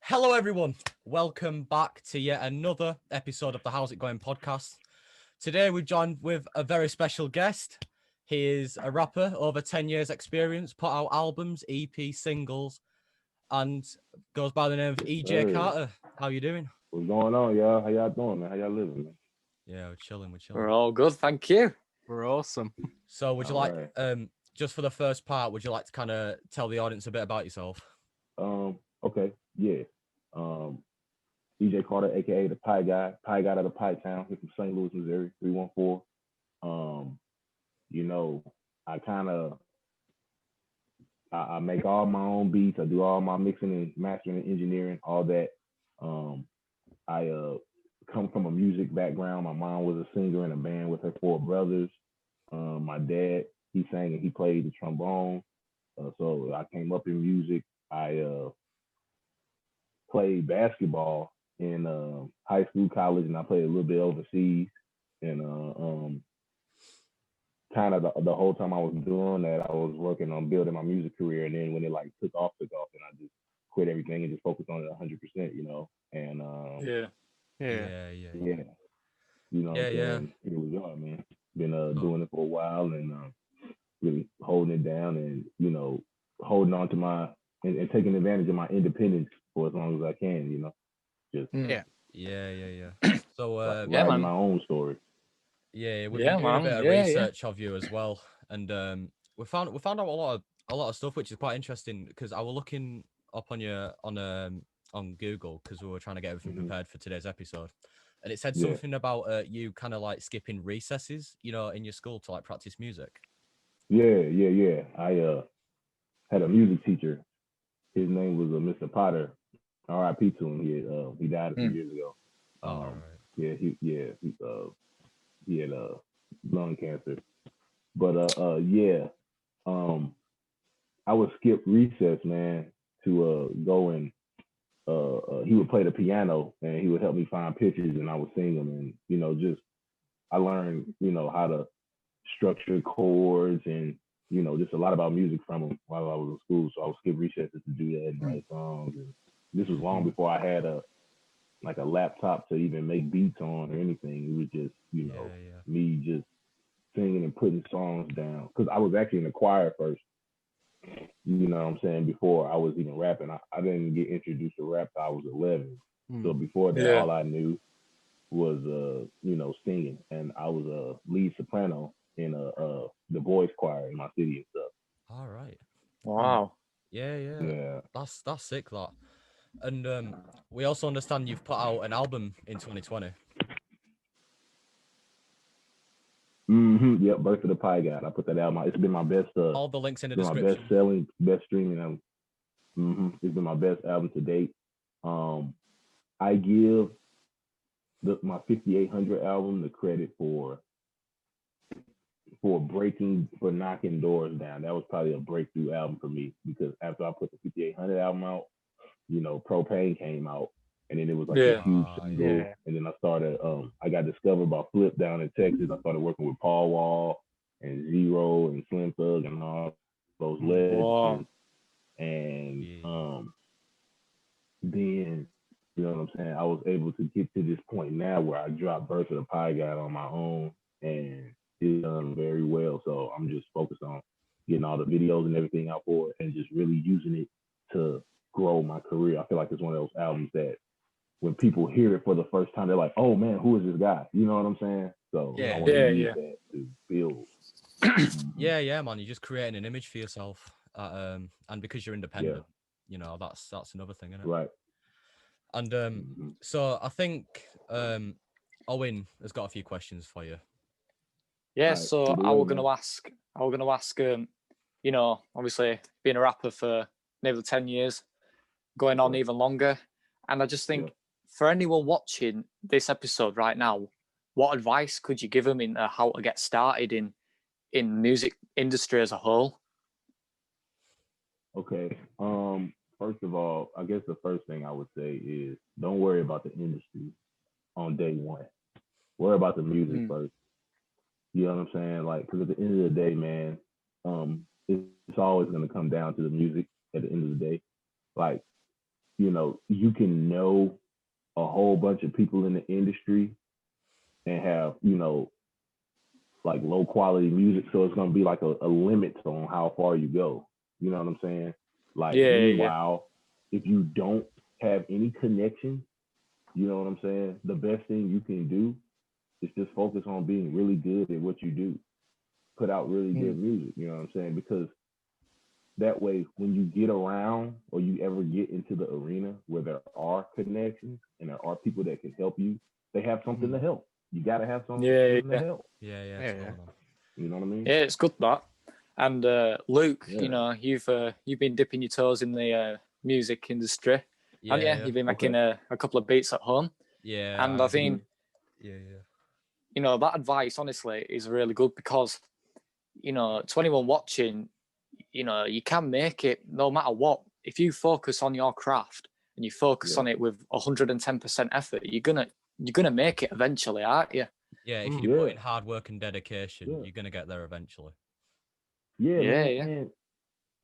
Hello everyone, welcome back to yet another episode of the How's It Going podcast. Today we're joined with a very special guest. He is a rapper, over 10 years experience, put out albums, EP, singles, and goes by the name of E.J Carter. How you doing? What's going on, y'all? How y'all doing, man? How y'all living, man? Yeah, we're chilling. We're all good, thank you. We're awesome. So would you like, just for the first part, would you like to kind of tell the audience a bit about yourself? Okay, yeah. E.J Carter, aka the Pie Guy out of the Pie Town, here from St. Louis, Missouri, 314. You know, I make all my own beats. I do all my mixing and mastering and engineering, all that. I come from a music background. My mom was a singer in a band with her 4 brothers. My dad, he sang and he played the trombone. So I came up in music. I played basketball in high school, college, and I played a little bit overseas. And kind of the whole time I was doing that, I was working on building my music career. And then when it like took off, and I just quit everything and just focused on it 100%, you know. And Yeah. You know, here we are, man. Been doing it for a while and really holding it down and, you know, holding on to my and taking advantage of my independence for as long as I can, you know. Just Yeah. So writing my own story. Yeah, we've been doing a bit of research of you as well, and we found out a lot of stuff which is quite interesting because I was looking up on your on Google because we were trying to get everything prepared for today's episode, and it said something about you kind of like skipping recesses, you know, in your school to like practice music. Yeah. I had a music teacher. His name was Mr. Potter. R.I.P. to him. He died a few years ago. Right. Yeah, he had lung cancer. But I would skip recess, man, to go and he would play the piano and he would help me find pictures and I would sing them. And, you know, just I learned, you know, how to structure chords and, you know, just a lot about music from him while I was in school. So I would skip recesses to do that and write songs. And this was long before I had a laptop to even make beats on or anything. It was just, you know, me just singing and putting songs down. Because I was actually in the choir first, you know what I'm saying, before I was even rapping. I didn't get introduced to rap till I was 11. So before that, all I knew was, you know, singing. And I was a lead soprano in the boys choir in my city and stuff. All right. Wow. Yeah. That's sick, that. And we also understand you've put out an album in 2020. Yep, Birth of the Pie Guy. I put that album out. It's been my best. All the links in the description. My best selling, best streaming album. It's been my best album to date. I give my 5800 album the credit for knocking doors down. That was probably a breakthrough album for me because after I put the 5800 album out, you know, Propane came out, and then it was like a huge single. And then I started, I got discovered by Flip down in Texas. I started working with Paul Wall and Zero and Slim Thug and all those legends. Wow. And then, you know what I'm saying, I was able to get to this point now where I dropped Birth of the Pie Guy on my own, and it's done very well. So I'm just focused on getting all the videos and everything out for it and just really using it to grow my career. I feel like it's one of those albums that when people hear it for the first time, they're like, oh man, who is this guy? You know what I'm saying? So I want to use that to build. Yeah, man. You're just creating an image for yourself. And because you're independent, you know, that's another thing, isn't it? Right. And so I think Owen has got a few questions for you. Yeah, so I was gonna ask, you know, obviously being a rapper for nearly 10 years, going on even longer. And I just think for anyone watching this episode right now, what advice could you give them in how to get started in music industry as a whole? Okay. first of all, I guess the first thing I would say is don't worry about the industry on day one. Worry about the music first. You know what I'm saying? Like, because at the end of the day, man, it's always going to come down to the music at the end of the day. Like, you know, you can know a whole bunch of people in the industry and have, you know, like low quality music. So it's going to be like a limit on how far you go. You know what I'm saying? Like, meanwhile, if you don't have any connection, you know what I'm saying? The best thing you can do is just focus on being really good at what you do. Put out really good music, you know what I'm saying? Because that way, when you get around or you ever get into the arena where there are connections and there are people that can help you, they have something to help. You got to have something to help. Yeah. You know what I mean? Yeah, it's good that. And Luke, you know, you've been dipping your toes in the music industry. And you've been making a couple of beats at home. Yeah. And I think, you know, that advice, honestly, is really good because, you know, to anyone watching, you know, you can make it no matter what. If you focus on your craft and you focus on it with 110% effort, you're gonna make it eventually, aren't you? Yeah, if you put in hard work and dedication, you're gonna get there eventually. Man.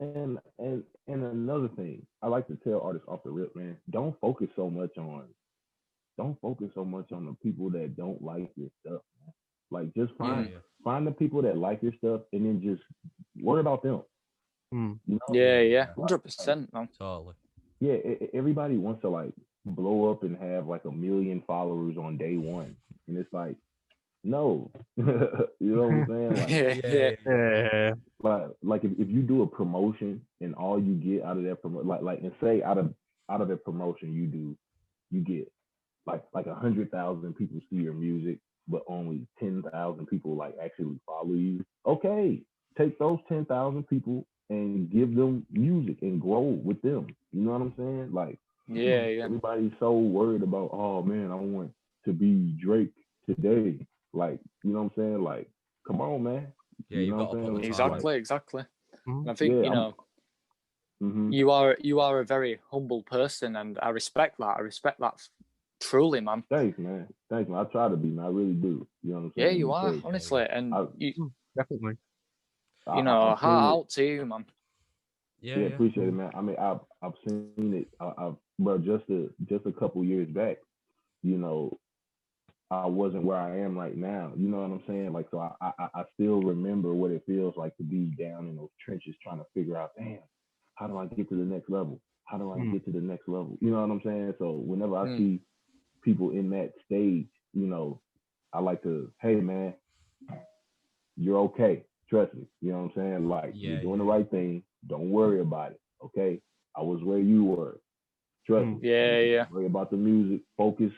And another thing, I like to tell artists off the rip, man, don't focus so much on the people that don't like your stuff, man. Like, just find the people that like your stuff and then just worry about them. You know? 100%, man. Totally. Yeah, everybody wants to like blow up and have like 1 million followers on day one, and it's like, no, you know what I'm saying? Like, like if you do a promotion and all you get out of that promotion, like, and say out of that promotion you get like 100,000 people see your music, but only 10,000 people like actually follow you. Okay, take those 10,000 people and give them music and grow with them. You know what I'm saying? Like, everybody's so worried about, oh man, I want to be Drake today. Like, you know what I'm saying? Like, come on, man. Yeah, you know what I'm saying? Exactly. And I think, you know, you are a very humble person, and I respect that. Truly, man. Thanks, man. I try to be, man. I really do. You know what I'm saying? Yeah, you are, honestly. And definitely. You know, heart out to you, man. Yeah, appreciate it, man. I mean, I've seen it. Bro, just a couple years back, you know, I wasn't where I am right now. You know what I'm saying? Like, so I still remember what it feels like to be down in those trenches trying to figure out, damn, how do I get to the next level? How do I get to the next level? You know what I'm saying? So whenever I see people in that stage, you know, I like to, hey, man, you're okay. Trust me. You know what I'm saying? Like, you're doing the right thing. Don't worry about it. Okay? I was where you were. Trust me. Yeah. Worry about the music. Focus,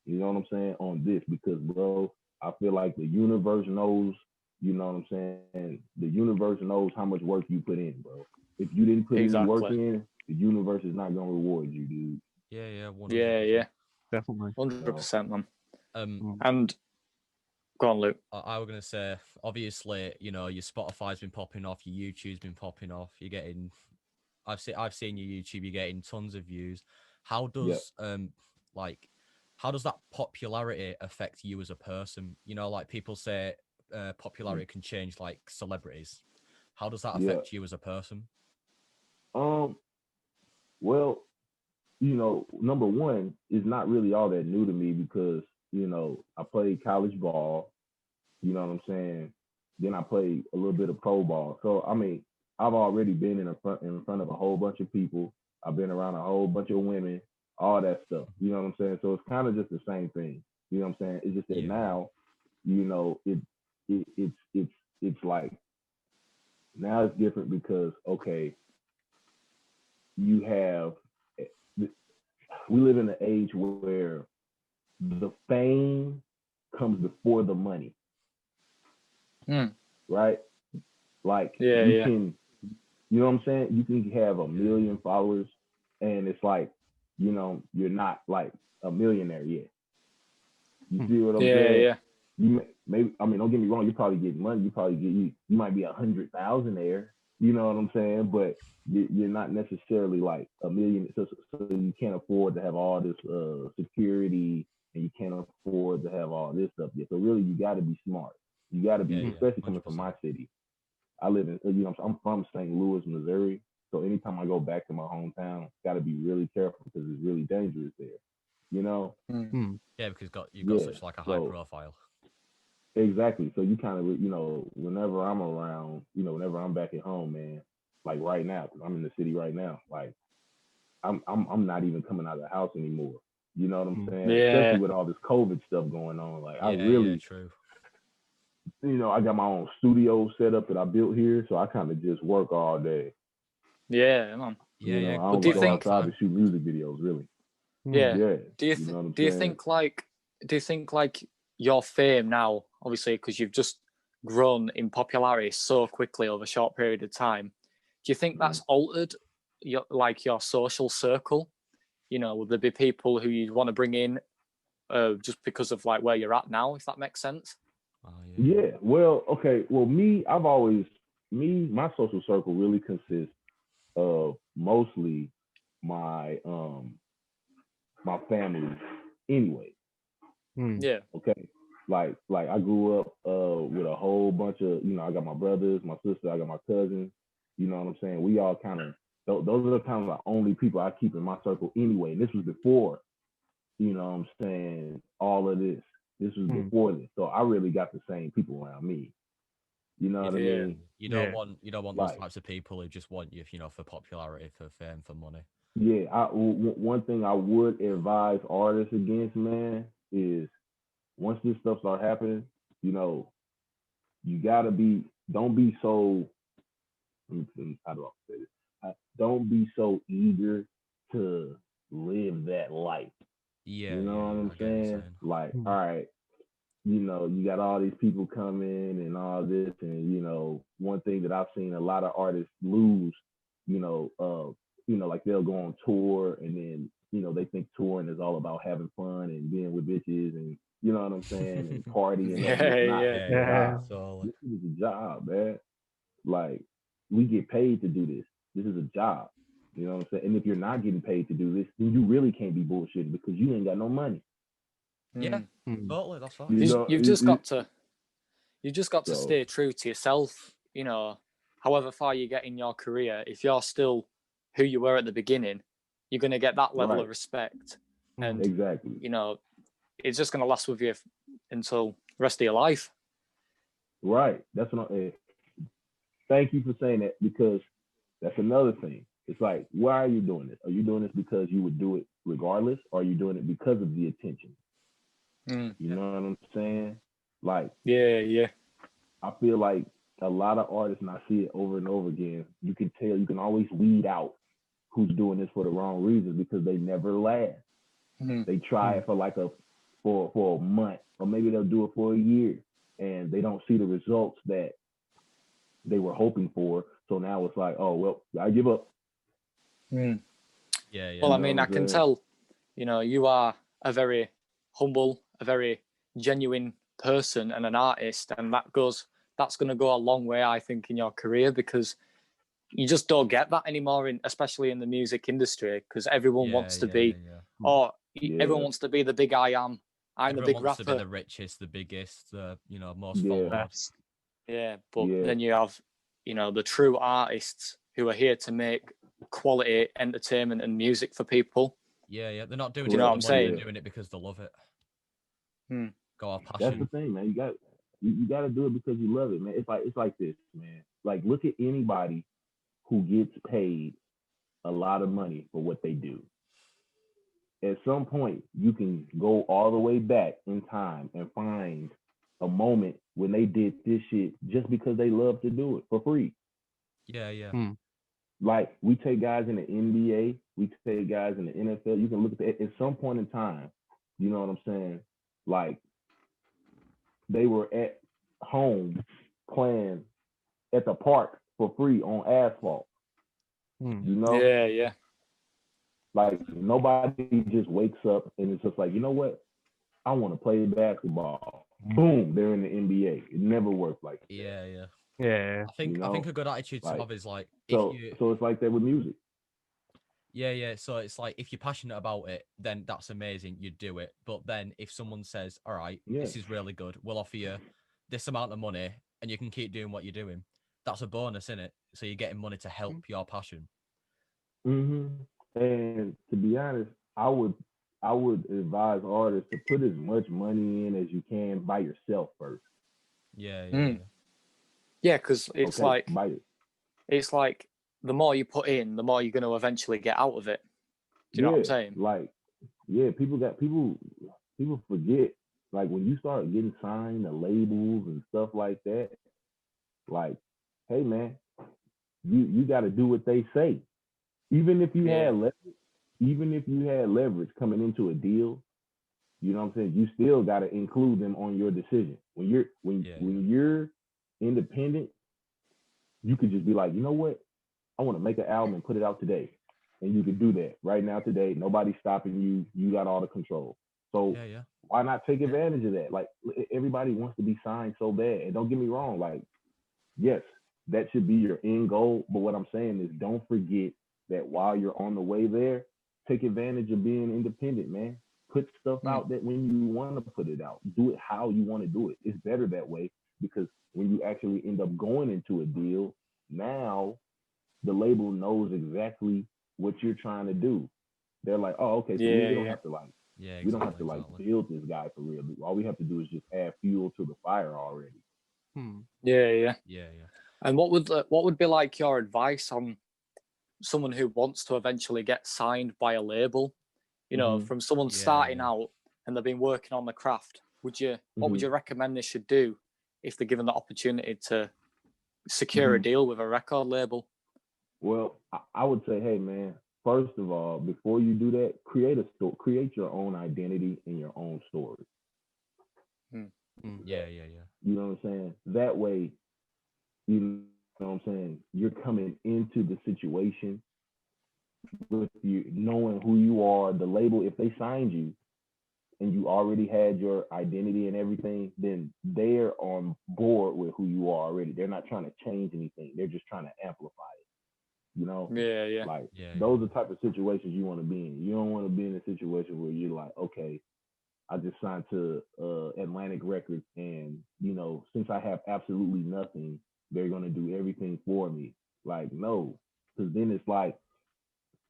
you know what I'm saying, on this, because, bro, I feel like the universe knows, you know what I'm saying? The universe knows how much work you put in, bro. If you didn't put any work in, the universe is not going to reward you, dude. Yeah. 100%. Yeah. Definitely. 100%, man. And go on, Luke. I was gonna say, obviously, you know, your Spotify's been popping off, your YouTube's been popping off. You're getting, I've seen your YouTube. You're getting tons of views. How does how does that popularity affect you as a person? You know, like people say, popularity can change like celebrities. How does that affect you as a person? Well, you know, number one, is not really all that new to me because, you know, I played college ball, you know what I'm saying? Then I played a little bit of pro ball. So, I mean, I've already been in front of a whole bunch of people. I've been around a whole bunch of women, all that stuff. You know what I'm saying? So it's kind of just the same thing. You know what I'm saying? It's just that now, you know, it's like, now it's different because, okay, we live in an age where the fame comes before the money. Right? Like, you can, you know what I'm saying? You can have 1 million followers and it's like, you know, you're not like a millionaire yet. You see what I'm saying? Yeah. You maybe, I mean, don't get me wrong, you probably get money. You might be 100,000 there. You know what I'm saying? But you're not necessarily like a million, so you can't afford to have all this security, and you can't afford to have all this stuff yet. So really, you got to be smart. You got to be, especially coming from my city. I live in, I'm from St. Louis, Missouri. So anytime I go back to my hometown, got to be really careful because it's really dangerous there. You know? Yeah, because you've got such like a high profile. Exactly. So you kind of, whenever I'm around, whenever I'm back at home, man, like right now, because I'm in the city right now, like I'm not even coming out of the house anymore. You know what I'm saying? Yeah. Especially with all this COVID stuff going on. Like I really, true. I got my own studio set up that I built here, so I kind of just work all day. Yeah, man. I don't go outside to shoot music videos, really. Yeah. Do you think like your fame now, obviously, because you've just grown in popularity so quickly over a short period of time, do you think that's altered your social circle? Would there be people who you'd want to bring in just because of like where you're at now, if that makes sense? Yeah. Well, okay. Well, my social circle really consists of mostly my my family anyway. Yeah. Okay. Like I grew up with a whole bunch of, I got my brothers, my sister, I got my cousins. You know what I'm saying? We all kind of, those are the kind of the only people I keep in my circle anyway. And this was before, you know what I'm saying, all of this. This was before this. So I really got the same people around me. You know what I mean? You don't want those types of people who just want you, for popularity, for fame, for money. Yeah, one thing I would advise artists against, man, is once this stuff start happening, you gotta don't be so, how do I say this? Don't be so eager to live that life. Yeah, you know what I'm saying? Like, all right, you got all these people coming and all this, and one thing that I've seen a lot of artists lose, like they'll go on tour and then they think touring is all about having fun and being with bitches and you know what I'm saying and partying. This is a job, man. Like we get paid to do this. This is a job. You know what I'm saying? And if you're not getting paid to do this, then you really can't be bullshitting because you ain't got no money. Yeah, totally. That's right. You've just got to stay true to yourself. However far you get in your career, if you're still who you were at the beginning, you're going to get that level of respect. And exactly, it's just going to last with you until the rest of your life. Right. That's what thank you for saying that, because that's another thing. It's like, why are you doing this? Are you doing this because you would do it regardless, or are you doing it because of the attention? You know what I'm saying? Like, yeah. I feel like a lot of artists, and I see it over and over again, you can always weed out who's doing this for the wrong reasons because they never last. They try it for a month, or maybe they'll do it for a year, and they don't see the results that they were hoping for. So now it's like, oh well, I give up. Yeah. Well, I mean, I can tell, you are a very humble, a very genuine person and an artist, and that's going to go a long way, I think, in your career, because you just don't get that anymore, especially in the music industry, because everyone wants to be, everyone wants to be the big I am. I'm the big rapper. Everyone wants to be the richest, the biggest, the most followed. Yeah, but then you have, the true artists who are here to make quality entertainment and music for people. Yeah. They're not doing it for the money, they're doing it because they love it. Go off passion. That's the thing, man. You got to do it because you love it, man. It's like this, man. Like, look at anybody who gets paid a lot of money for what they do. At some point, you can go all the way back in time and find a moment when they did this shit just because they love to do it for free. Yeah. Like, we take guys in the NBA, we take guys in the NFL. You can look at some point in time, you know what I'm saying? Like, they were at home playing at the park for free on asphalt. Yeah. Like, nobody just wakes up and it's just like, you know what? I want to play basketball. Boom, they're in the NBA. It never works like that. Yeah. Yeah. I think a good attitude to have is like so it's like that with music. Yeah. So it's like if you're passionate about it, then that's amazing. You do it. But then if someone says, "All right, this is really good. We'll offer you this amount of money, and you can keep doing what you're doing," that's a bonus, isn't it? So you're getting money to help your passion. And to be honest, I would advise artists to put as much money in as you can by yourself first. Yeah. Yeah, because it's like the more you put in, the more you're going to eventually get out of it. Do you know what I'm saying? Like, people forget, like, when you start getting signed to labels and stuff like that, like, hey man, you got to do what they say. Even if you had leverage coming into a deal, you know what I'm saying, you still got to include them on your decision. When you're independent, you could just be like, you know what, I want to make an album and put it out today. And you can do that right now today. Nobody's stopping you. You got all the control. So why not take advantage of that? Like, everybody wants to be signed so bad. And don't get me wrong, like, yes, that should be your end goal. But what I'm saying is, don't forget that while you're on the way there, take advantage of being independent, man. Put stuff out that when you want to put it out, do it how you want to do it. It's better that way, because when you actually end up going into a deal, now the label knows exactly what you're trying to do. They're like, oh, okay, so we don't have to we don't have to build this guy for real. All we have to do is just add fuel to the fire already. Yeah. And what would be like your advice on someone who wants to eventually get signed by a label? You know, from someone starting out and they've been working on the craft. What would you recommend they should do if they're given the opportunity to secure a deal with a record label? Well, I would say, hey man, first of all, before you do that, create your own identity and your own story. Yeah. You know what I'm saying? That way, you know what I'm saying, you're coming into the situation with you knowing who you are. The label, if they signed you and you already had your identity and everything, then they're on board with who you are already. They're not trying to change anything. They're just trying to amplify it. You know? Those are the type of situations you want to be in. You don't want to be in a situation where you're like, okay, I just signed to Atlantic Records, and, you know, since I have absolutely nothing, they're going to do everything for me. Like, no, because then it's like,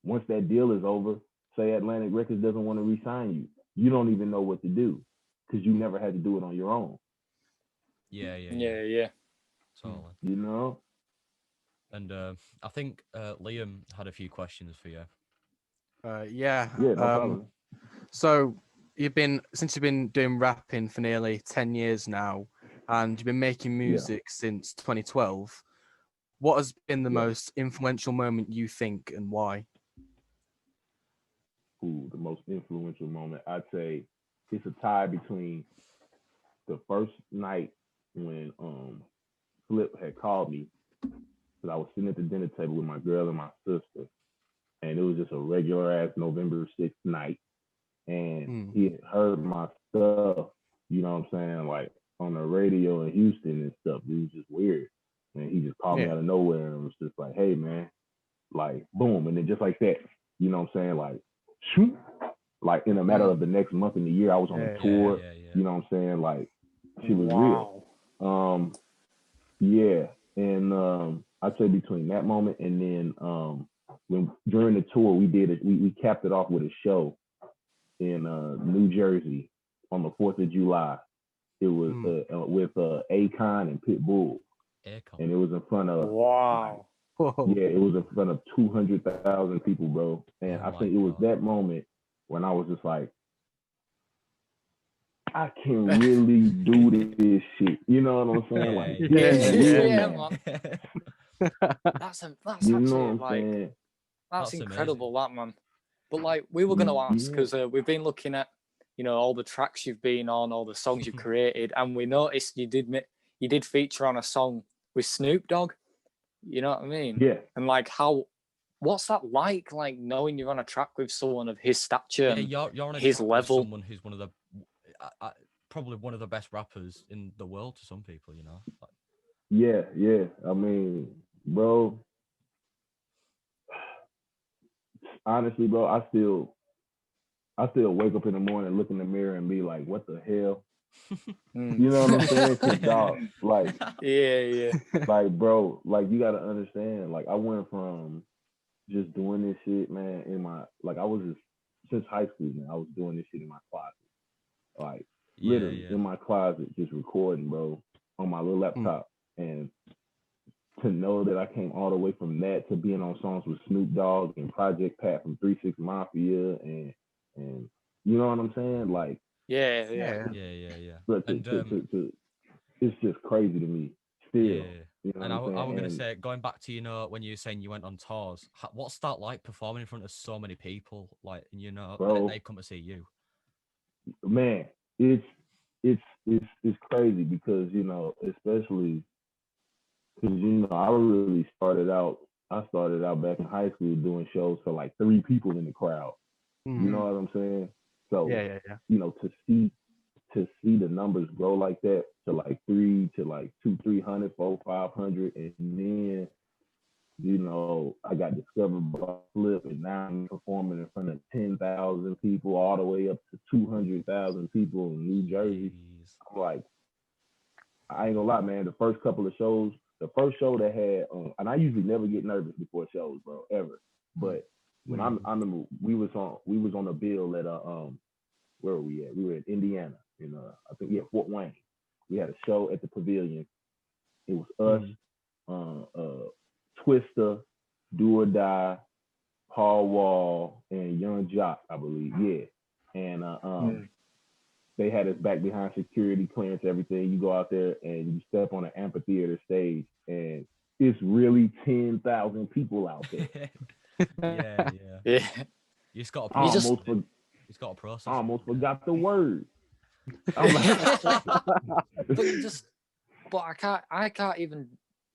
once that deal is over, say Atlantic Records doesn't want to re-sign you, you don't even know what to do, because you never had to do it on your own. Yeah. Totally. You know? And I think Liam had a few questions for you. Yeah, no problem. So since you've been doing rapping for nearly 10 years now, and you've been making music since 2012, what has been the most influential moment you think, and why? The most influential moment, I'd say it's a tie between the first night when Flip had called me, because I was sitting at the dinner table with my girl and my sister, and it was just a regular ass November 6th night, and he had heard my stuff, you know what I'm saying, like on the radio in Houston and stuff. It was just weird, and he just called me out of nowhere and was just like, hey man, like boom, and then just like that, you know what I'm saying, like shoot, like in a matter of the next month and the year, I was on a tour. You know what I'm saying, like she was real. And I'd say between that moment and then when during the tour we capped it off with a show in New Jersey on the 4th of July. It was with AKON and Pitbull, and it was in front of it was in front of 200,000 people, bro. And I think it was that moment when I was just like, I can really do this shit. You know what I'm saying? Like, man. That's you actually know what I'm saying? That's incredible, amazing. That man. But like, we were gonna ask, because we've been looking at, you know, all the tracks you've been on, all the songs you've created, and we noticed you did feature on a song with Snoop Dogg. You know what I mean? Yeah. And like, what's that like knowing you're on a track with someone of his stature, you're on a his track level? With someone who's one of the probably one of the best rappers in the world to some people, you know. Yeah. I mean, bro, honestly, bro, I still wake up in the morning, look in the mirror, and be like, "What the hell?" You know what I'm saying? Cause dog, like, yeah, like, bro, like you gotta understand. Like, I went from just doing this shit, man, in my I was just since high school, man. I was doing this shit in my closet, like literally in my closet, just recording, bro, on my little laptop, and to know that I came all the way from that to being on songs with Snoop Dogg and Project Pat from 3 6 Mafia and you know what I'm saying? Like yeah. But it's just crazy to me still. Yeah. You know and I was going to and, say, going back to, when you were saying you went on tours, what's that like performing in front of so many people? Like, bro, and they come to see you. Man, it's crazy because, especially because, I really started out back in high school doing shows for like 3 people in the crowd. You know what I'm saying? So, to see the numbers grow like that to like 3 to like 200, 300, 400, 500, and then I got discovered by Flip, and now I'm performing in front of 10,000 people, all the way up to 200,000 people in New Jersey. I'm like, I ain't gonna lie, man. The first couple of shows, the first show that had, and I usually never get nervous before shows, bro, ever. But when I remember we was on a bill at where were we at? We were in Indiana, I think Fort Wayne. We had a show at the Pavilion. It was us, Twista, Do or Die, Paul Wall, and Young Jock, I believe. Yeah, and they had us back behind security clearance, everything. You go out there and you step on an amphitheater stage, and it's really 10,000 people out there. Yeah. You just got to process. I almost forgot the word. But I can't even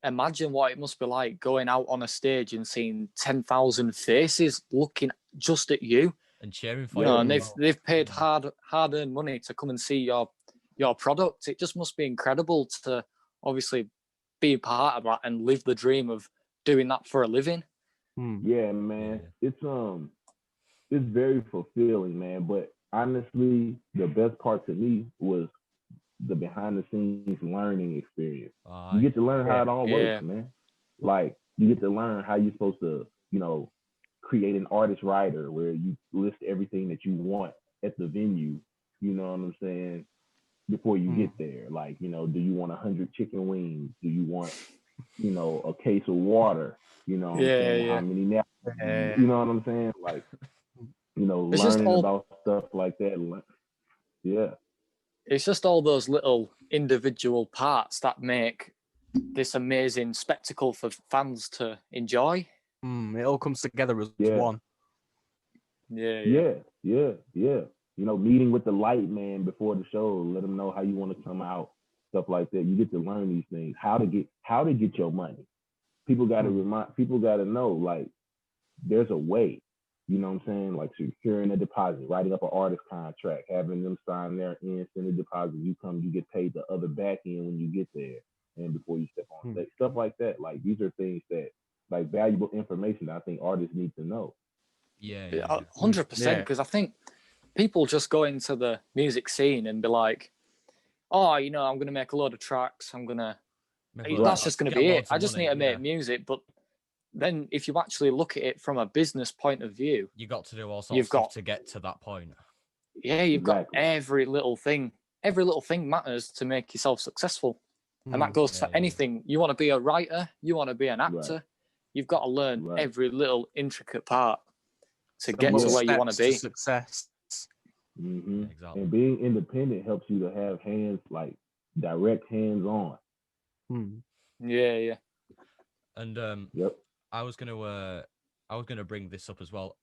imagine what it must be like going out on a stage and seeing 10,000 faces looking just at you and cheering for you. And they've paid hard-earned money to come and see your product. It just must be incredible to obviously be a part of that and live the dream of doing that for a living. Yeah, man. It's very fulfilling, man. But honestly, the best part to me was the behind the scenes learning experience. You get to learn how it all works, man. Like you get to learn how you're supposed to, create an artist rider where you list everything that you want at the venue. You know what I'm saying? Before you get there, like, do you want 100 chicken wings? Do you want, a case of water? You know what I'm saying? How many napkins? You know what I'm saying? Like, it's learning about stuff like that. Yeah. It's just all those little individual parts that make this amazing spectacle for fans to enjoy. It all comes together as one. Yeah. Meeting with the light man before the show, let them know how you want to come out, stuff like that. You get to learn these things, how to get your money. People got to know, like, there's a way. You know what I'm saying? Like securing a deposit, writing up an artist contract, having them sign their end, send a deposit. You get paid the other back end when you get there and before you step on stage. Stuff like that. Like these are things that, like, valuable information that I think artists need to know. Yeah, 100%. Because I think people just go into the music scene and be like, oh, I'm going to make a load of tracks. That's just going to be it. I just need to make music. But then if you actually look at it from a business point of view, you got to do all sorts of stuff to get to that point. Yeah, you've got every little thing. Every little thing matters to make yourself successful. And that goes for anything. You want to be a writer, you want to be an actor, you've got to learn every little intricate part to get to where you want to be. Success. Mm-hmm. Exactly. And being independent helps you to have hands, like direct hands on. Yeah. And I was gonna bring this up as well.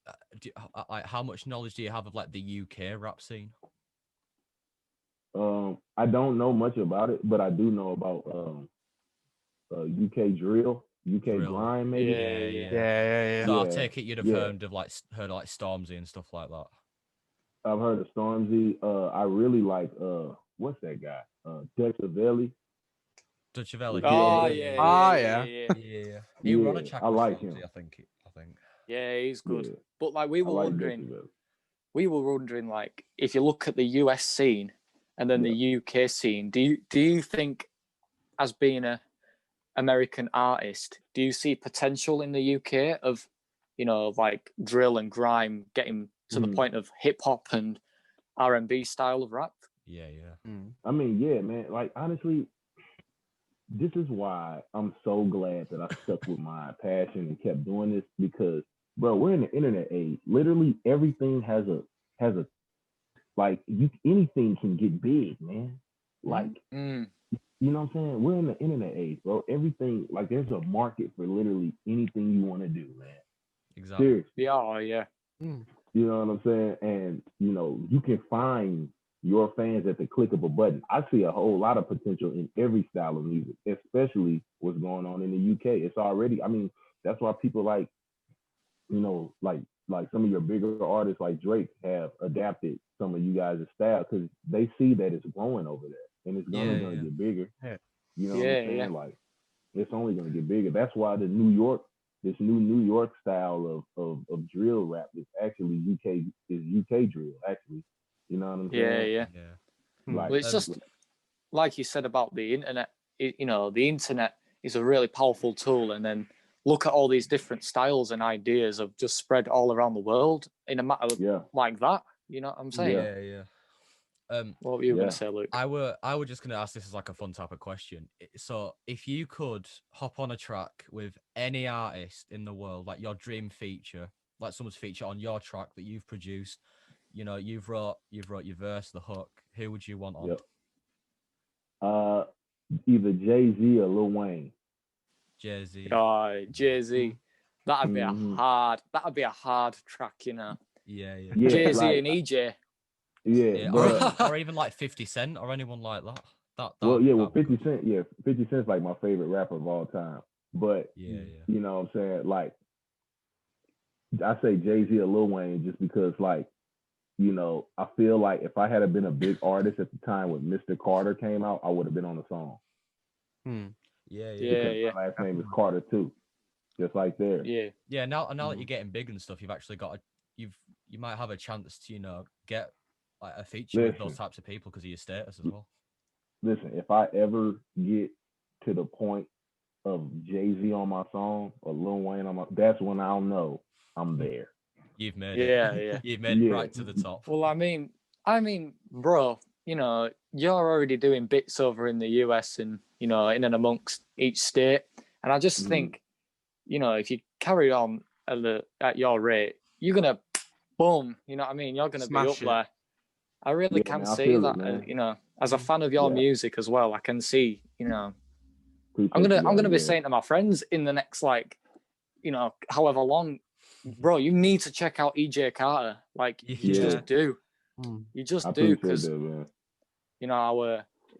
How much knowledge do you have of like the UK rap scene? I don't know much about it, but I do know about UK drill, grime, maybe. Yeah. So I'll take it you'd have heard of Stormzy and stuff like that. I've heard of Stormzy. I really like what's that guy? Dexter Valley. Dutchavelli. Oh Yeah. He won a track. I like him. I think. Yeah, he's good. Yeah. But like we were wondering, like, if you look at the US scene and then the UK scene, do you think, as being a American artist, do you see potential in the UK of, like drill and grime getting to the point of hip hop and R&B style of rap? Yeah. I mean, yeah, man. Like, honestly, this is why I'm so glad that I stuck with my passion and kept doing this, because, bro, we're in the internet age. Literally everything has a like, anything can get big, man. Like, you know what I'm saying? We're in the internet age, bro. Everything, like, there's a market for literally anything you want to do, man. Exactly. Seriously. Yeah. You know what I'm saying? And, you can find your fans at the click of a button. I see a whole lot of potential in every style of music, especially what's going on in the UK. It's already, I mean, that's why people like, like some of your bigger artists like Drake have adapted some of you guys' style, because they see that it's growing over there and it's only going to get bigger. Yeah. You know what I'm saying? Like, it's only going to get bigger. That's why this new New York style of drill rap is actually UK drill, actually. You know what I'm saying? Yeah. Like, Well, it's just like you said about the internet. The internet is a really powerful tool, and then look at all these different styles and ideas have just spread all around the world in a matter of like that. You know what I'm saying? Yeah. What were you going to say, Luke? I were just going to ask this as like a fun type of question. So if you could hop on a track with any artist in the world, like your dream feature, like someone's feature on your track that you've produced, you've wrote your verse, the hook, who would you want on? Either Jay-Z or Lil Wayne. Jay-Z. Oh, Jay-Z. That'd be a hard track, Yeah. Jay-Z like, and EJ. Yeah. Or even like 50 Cent or anyone like that. 50 Cent, 50 Cent's like my favorite rapper of all time. But you know what I'm saying? Like, I say Jay-Z or Lil Wayne just because, like, I feel like if I had been a big artist at the time when Mr. Carter came out, I would have been on the song. Yeah. My last name is Carter too, just like there. Yeah. Now that you're getting big and stuff, you've actually got you might have a chance to get like a feature with those types of people because of your status as well. Listen, if I ever get to the point of Jay-Z on my song or Lil Wayne on my, that's when I'll know I'm there. You've made it. Yeah. You've made it right to the top. Well, I mean, bro, you're already doing bits over in the US and, in and amongst each state. And I just think, if you carry on at your rate, you're going to boom, you know what I mean? You're going to be up there. I really can see that, as a fan of your music as well, I can see, I'm going to be saying to my friends in the next, like, however long, bro, you need to check out E.J Carter. Like, you just do. You just do, because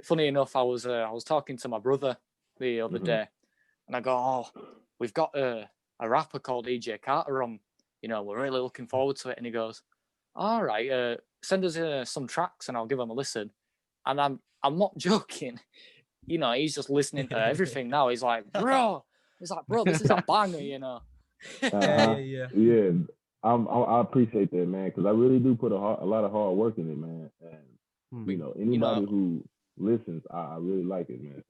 funny enough, I was talking to my brother the other day, and I go, "Oh, we've got a rapper called E.J Carter on. We're really looking forward to it." And he goes, "All right, send us some tracks, and I'll give them a listen." And I'm not joking. He's just listening to everything now. He's like, bro, this is a banger, Yeah. I appreciate that, man, because I really do put a lot of hard work in it, man. And anybody who listens, I really like it, man.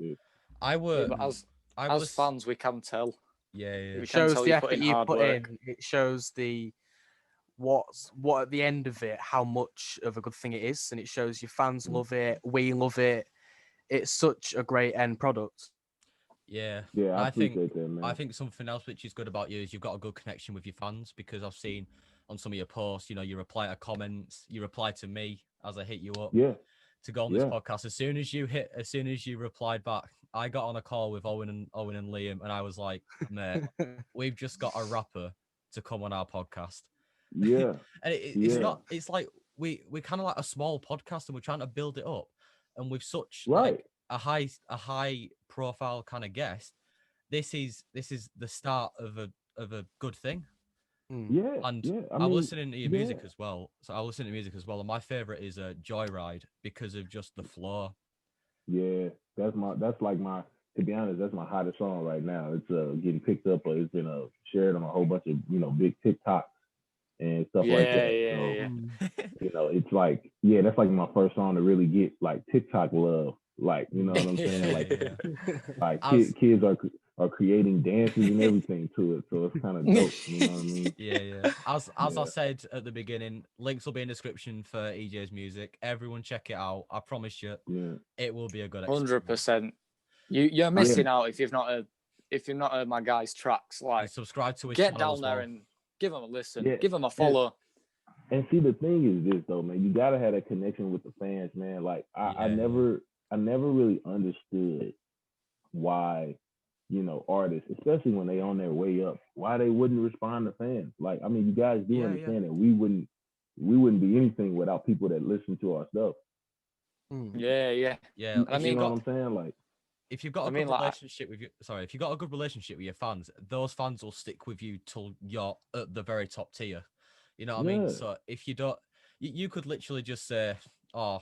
But as fans, we can tell. Yeah. It shows the effort you put in. It shows what at the end of it, how much of a good thing it is, and it shows your fans love it. We love it. It's such a great end product. Yeah, I appreciate that, man. I think something else which is good about you is you've got a good connection with your fans, because I've seen on some of your posts, you reply to comments, you reply to me as I hit you up to go on this podcast. As soon as you replied back, I got on a call with Owen and Liam, and I was like, mate, we've just got a rapper to come on our podcast. Yeah. And it's like we're kind of like a small podcast, and we're trying to build it up, and with such like a high profile kind of guest, this is the start of a good thing. I'm listening to your music as well. So I listen to music as well, and my favorite is Joyride, because of just the flow. Yeah, that's like my to be honest, that's my hottest song right now. It's getting picked up, it's been shared on a whole bunch of big TikToks and stuff like that. It's like, that's like my first song to really get like TikTok love. Like, you know what I'm saying? Like, kids are creating dances and everything to it, so it's kind of dope. You know what I mean? Yeah. As I said at the beginning, links will be in the description for EJ's music. Everyone check it out. I promise you, it will be a good experience. 100%. You're missing out if you've not heard my guy's tracks. Like, and subscribe to his get channel down there and give him a listen. Yeah. Give him a follow. And see, the thing is this though, man. You gotta have a connection with the fans, man. Like I never really understood why, artists, especially when they on their way up, why they wouldn't respond to fans. Like, I mean, you guys do understand that we wouldn't be anything without people that listen to our stuff. Yeah. I mean, you know what I'm saying? Like, if you've got a good relationship with if you've got a good relationship with your fans, those fans will stick with you till you're at the very top tier. You know what I mean? So if you don't, you could literally just say, I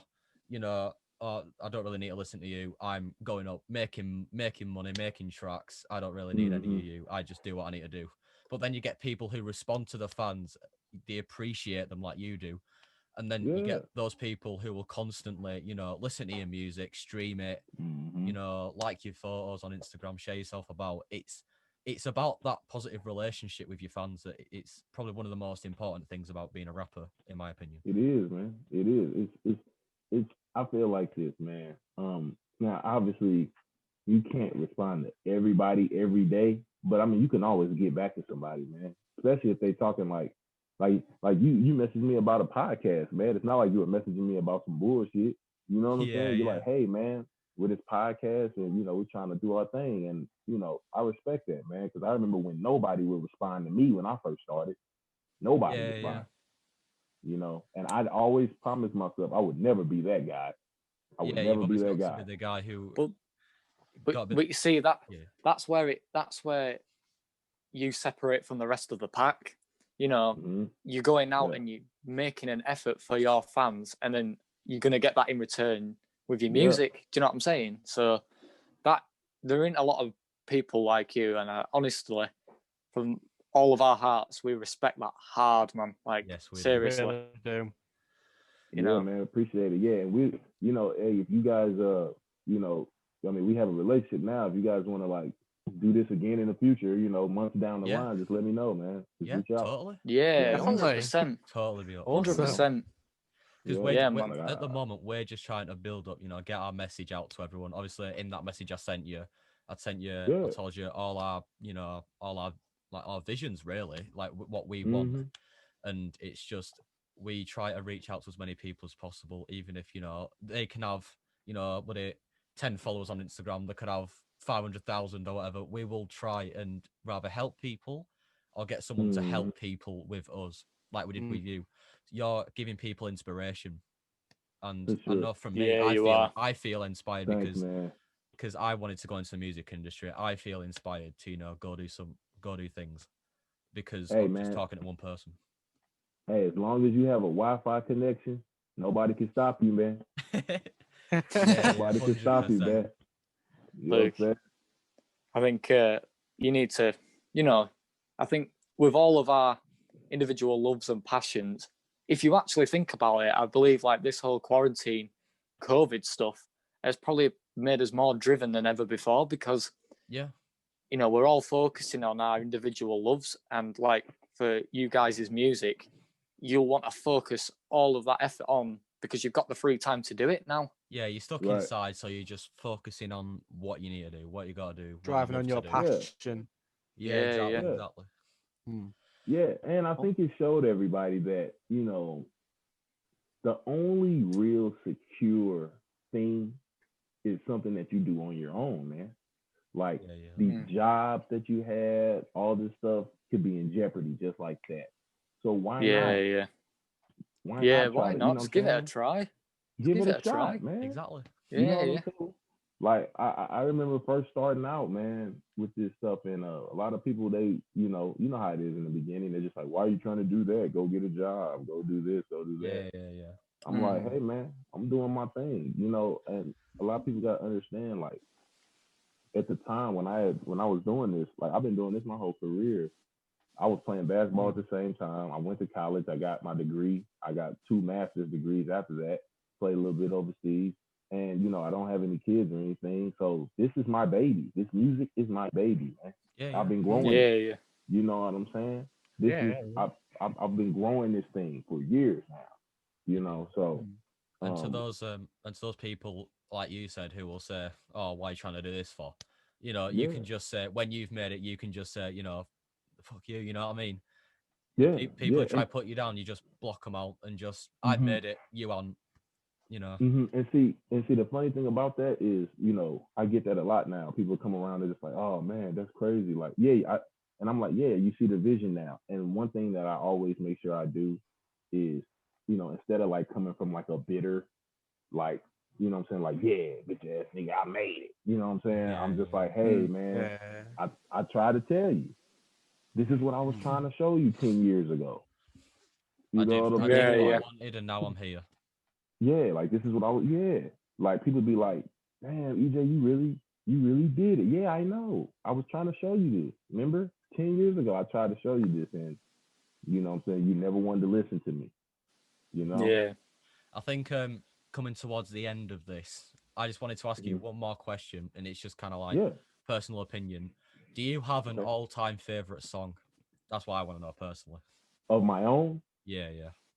don't really need to listen to you. I'm going up, making money, making tracks. I don't really need any of you. I just do what I need to do. But then you get people who respond to the fans. They appreciate them like you do. And then you get those people who will constantly, listen to your music, stream it, like your photos on Instagram, share yourself about. It's about that positive relationship with your fans that it's probably one of the most important things about being a rapper, in my opinion. It is, man. It is. It's I feel like this, man. Now obviously you can't respond to everybody every day, but I mean you can always get back to somebody, man. Especially if they talking like you messaged me about a podcast, man. It's not like you were messaging me about some bullshit. You know what I'm saying? You're like, hey man, with this podcast and we're trying to do our thing. And I respect that, man, because I remember when nobody would respond to me when I first started. Nobody would respond. And I'd always promised myself I would never be that guy. I would never be that guy. Be the guy who but you see that's where you separate from the rest of the pack. You're going out and you're making an effort for your fans, and then you're gonna get that in return with your music. Do you know what I'm saying? So that there ain't a lot of people like you, and honestly, from all of our hearts, we respect that hard, man. Like, yes, seriously. Really do. Man, appreciate it. Yeah, and we, hey, if you guys, I mean, we have a relationship now. If you guys want to like do this again in the future, months down the line, just let me know, man. Just reach out. Totally. Yeah, 100%. Totally be 100%. Because at the moment we're just trying to build up, get our message out to everyone. Obviously, in that message I sent you, I told you all our visions, really, like what we want, and it's just we try to reach out to as many people as possible, even if they can have 10 followers on Instagram, they could have 500,000 or whatever. We will try and rather help people or get someone to help people with us, like we did with you. You're giving people inspiration, and I know from me, I feel inspired. Thanks, because I wanted to go into the music industry. I feel inspired to go do things because I'm just talking to one person. Hey, as long as you have a Wi-Fi connection, nobody can stop you, man. Nobody can stop you, man. Look, I think you need to, I think with all of our individual loves and passions, if you actually think about it, I believe like this whole quarantine, COVID stuff has probably made us more driven than ever before, because, we're all focusing on our individual loves, and like for you guys' music, you'll want to focus all of that effort on because you've got the free time to do it now. Yeah, you're stuck inside, so you're just focusing on what you need to do, what you got to do. Driving on your passion. Yeah, exactly. Yeah, and I think it showed everybody that, the only real secure thing is something that you do on your own, man. Like the jobs that you had, all this stuff could be in jeopardy just like that. So why not? Why not? Just give it a try. Give it a try, man. Exactly. Yeah. Like I remember first starting out, man, with this stuff, and a lot of people, they, you know how it is in the beginning. They're just like, why are you trying to do that? Go get a job. Go do this. Go do that. Yeah. I'm like, hey, man, I'm doing my thing, and a lot of people got to understand, like, at the time when I was doing this, like I've been doing this my whole career. I was playing basketball at the same time. I went to college. I got my degree. I got 2 master's degrees after that. Played a little bit overseas. And, you know, I don't have any kids or anything. So this is my baby. This music is my baby, man. Yeah. I've been growing. Yeah. You know what I'm saying? I've been growing this thing for years now. You know, so. And to those people, like you said, who will say, oh, why are you trying to do this for? You know, you can just say, when you've made it, you can just say, you know, fuck you know what I mean? Yeah. People try to put you down, you just block them out and just, I've made it, you on, you know. And see, the funny thing about that is, you know, I get that a lot now. People come around and just like, oh man, that's crazy. Like, and I'm like, yeah, you see the vision now. And one thing that I always make sure I do is, you know, instead of like coming from like a bitter, like, you know what I'm saying, like, yeah, bitch ass nigga, I made it. You know what I'm saying? Yeah, I'm just like, hey man, I try to tell you. This is what I was trying to show you 10 years ago. You know what I'm saying? I wanted, and now I'm here. Yeah, like this is what I was. Yeah, like people be like, "Damn, EJ, you really did it." Yeah, I know. I was trying to show you this. Remember, 10 years ago, I tried to show you this, and you know what I'm saying, you never wanted to listen to me. You know? Yeah. I think coming towards the end of this, I just wanted to ask you one more question, and it's just kind of like personal opinion. Do you have an all-time favorite song? That's what I want to know personally. Of my own? Yeah.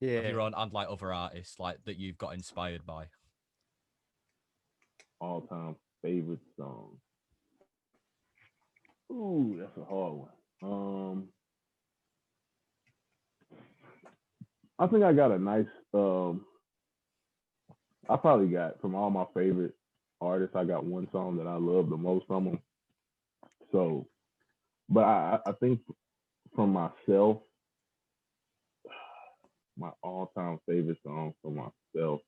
Of your own, and like other artists, like that you've got inspired by. All-time favorite song. Ooh, that's a hard one. I think I got a nice. I probably got, from all my favorite artists, I got one song that I love the most from them. So, but I think from myself, my all-time favorite song for myself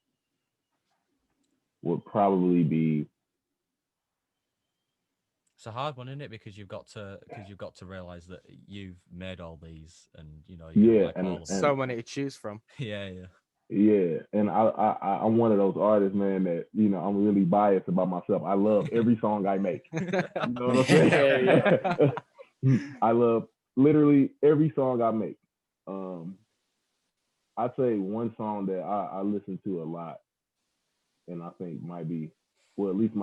would probably be. It's a hard one, isn't it? Because you've got to realize that you've made all these, and you know, and so many to choose from. Yeah. And I'm one of those artists, man, that, you know, I'm really biased about myself. I love every song I make. You know what I'm saying? I love literally every song I make. I'd say one song that I listen to a lot, and I think might be, well, at least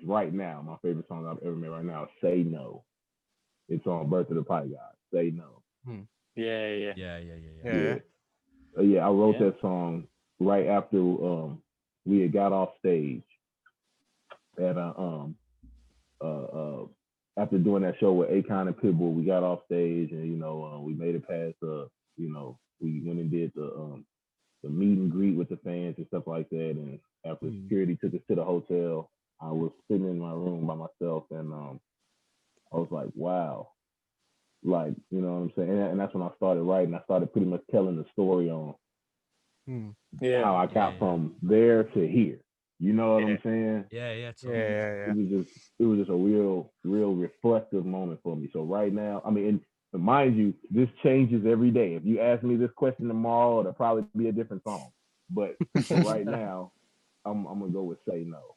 right now, my favorite song I've ever made right now is "Say No." It's on Birth of the Pie God. "Say No." Yeah. I wrote that song right after we had got off stage at after doing that show with AKON and Pitbull. We got off stage, and you know, we made it past you know, we went and did the meet and greet with the fans and stuff like that. And after security took us to the hotel, I was sitting in my room by myself, and I was like, wow. Like, you know what I'm saying? And that's when I started writing. I started pretty much telling the story on how I got from there to here. You know what I'm saying? Yeah. It was just a real reflective moment for me. So right now, I mean, and mind you, this changes every day. If you ask me this question tomorrow, it'll probably be a different song. But right now, I'm gonna go with "Say No."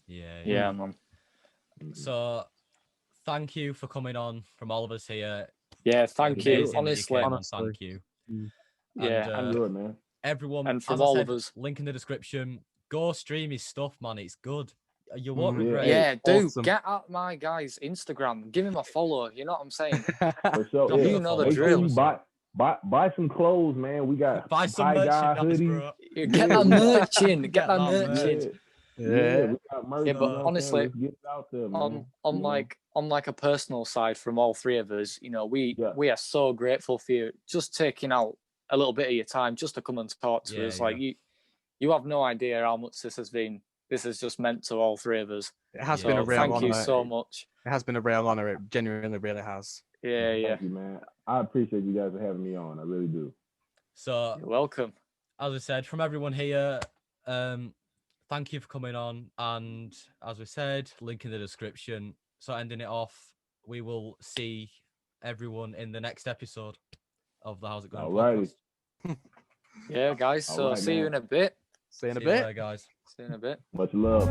Yeah, man. So, thank you for coming on from all of us here. Yeah, thank you. Honestly, thank you. Yeah, and good, man. Everyone, and from all of us, link in the description. Go stream his stuff, man. It's good. You won't regret it. Yeah, dude, get out my guy's Instagram. Give him a follow. You know what I'm saying? For sure. You know the drill. Buy some clothes, man. We got buy some merchandise, bro. Get that merch in. Get that merch in. Yeah, we got merch. Yeah, but honestly, get it out there, man. on like a personal side, from all three of us, you know, we are so grateful for you just taking out a little bit of your time just to come and talk to us. Like you have no idea how much this has just meant to all three of us. It has been a real honor. Thank you so much. It has been a real honor. It genuinely really has. Yeah. Thank you, man. I appreciate you guys for having me on. I really do. So you're welcome. As I said, from everyone here, thank you for coming on. And as we said, link in the description. So ending it off, we will see everyone in the next episode of the How's It Going podcast. Yeah, guys. So see you in a bit. See you in a bit, guys. See you in a bit. Much love.